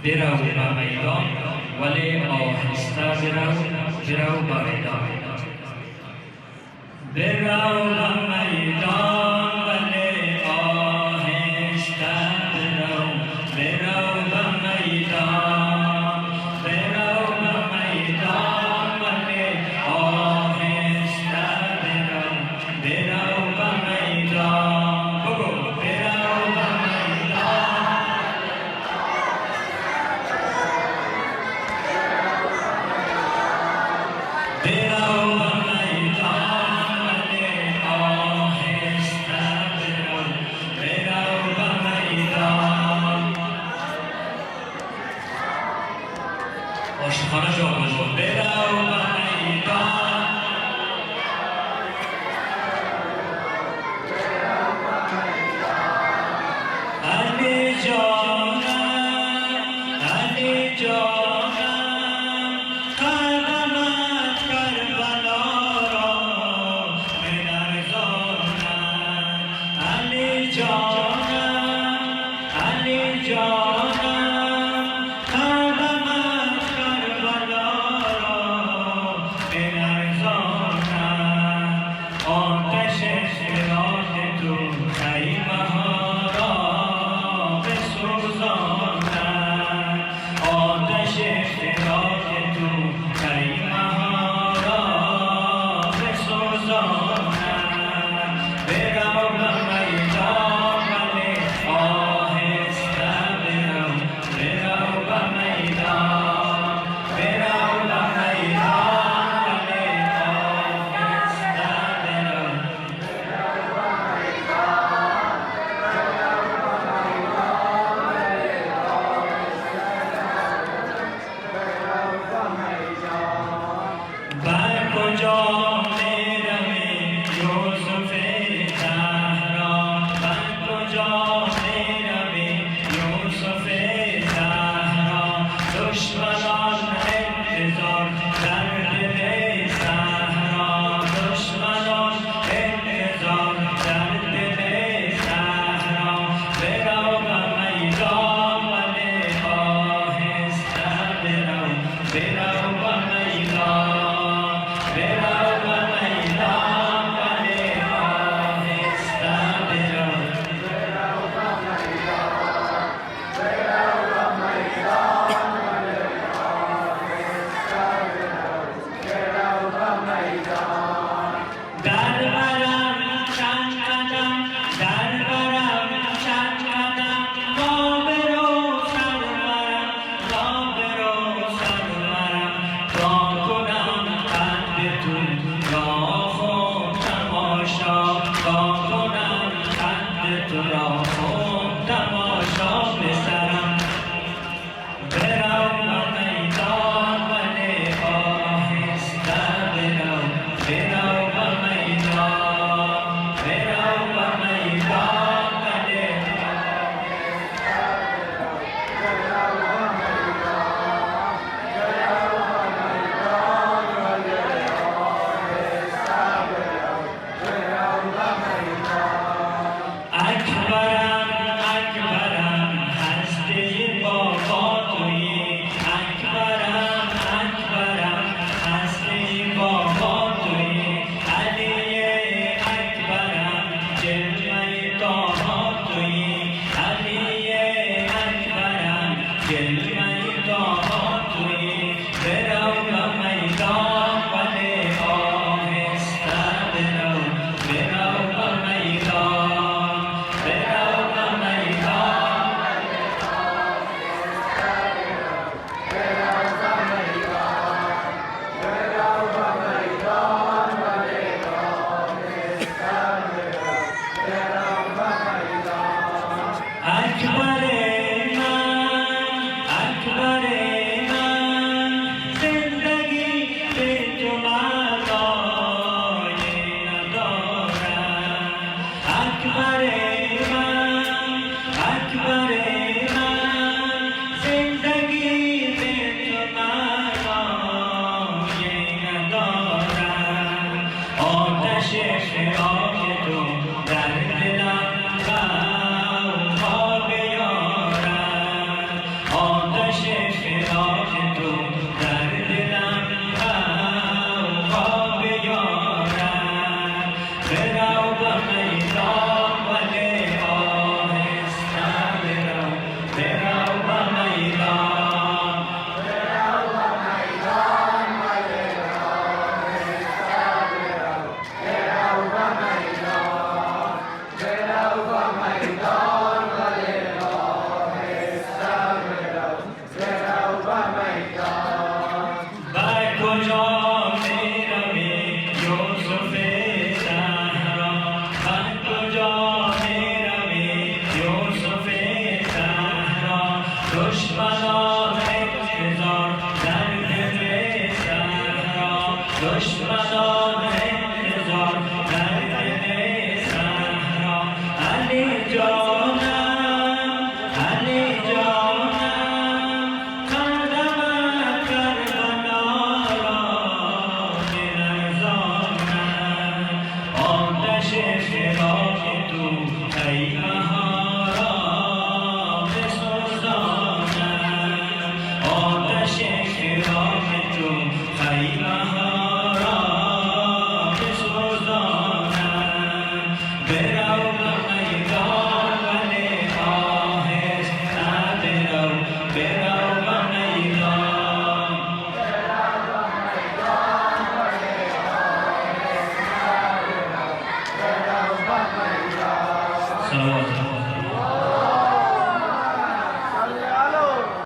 برو به میدان ولی آهسته برو به میدان. برو به میدان ولی آهسته برو به میدان. برو به میدان ولی آهسته برو به میدان. بگو برو به میدان. عاشقانه جواب بگو برو به میدان. علی جانم علی جانم قدمت کربلا را می‌لرزاند. علی جانم علی جانم قدمت کربلا را می‌لرزاند. آتش فراق تو خیمه ها را بسوزاند. آتش فراق تو خیمه ها را بسوزاند. برو به میدان ولی آهسته برو به میدان. برو به میدان ولی آهسته برو. بر کجا میروی یوسف زهرا؟ بر کجا میروی یوسف زهرا؟ دشمنان انتظار در دل صحرا. دشمنان انتظار در دل صحرا. برو به میدان ولی آهسته برو به میدان. اکبرم ইলাহা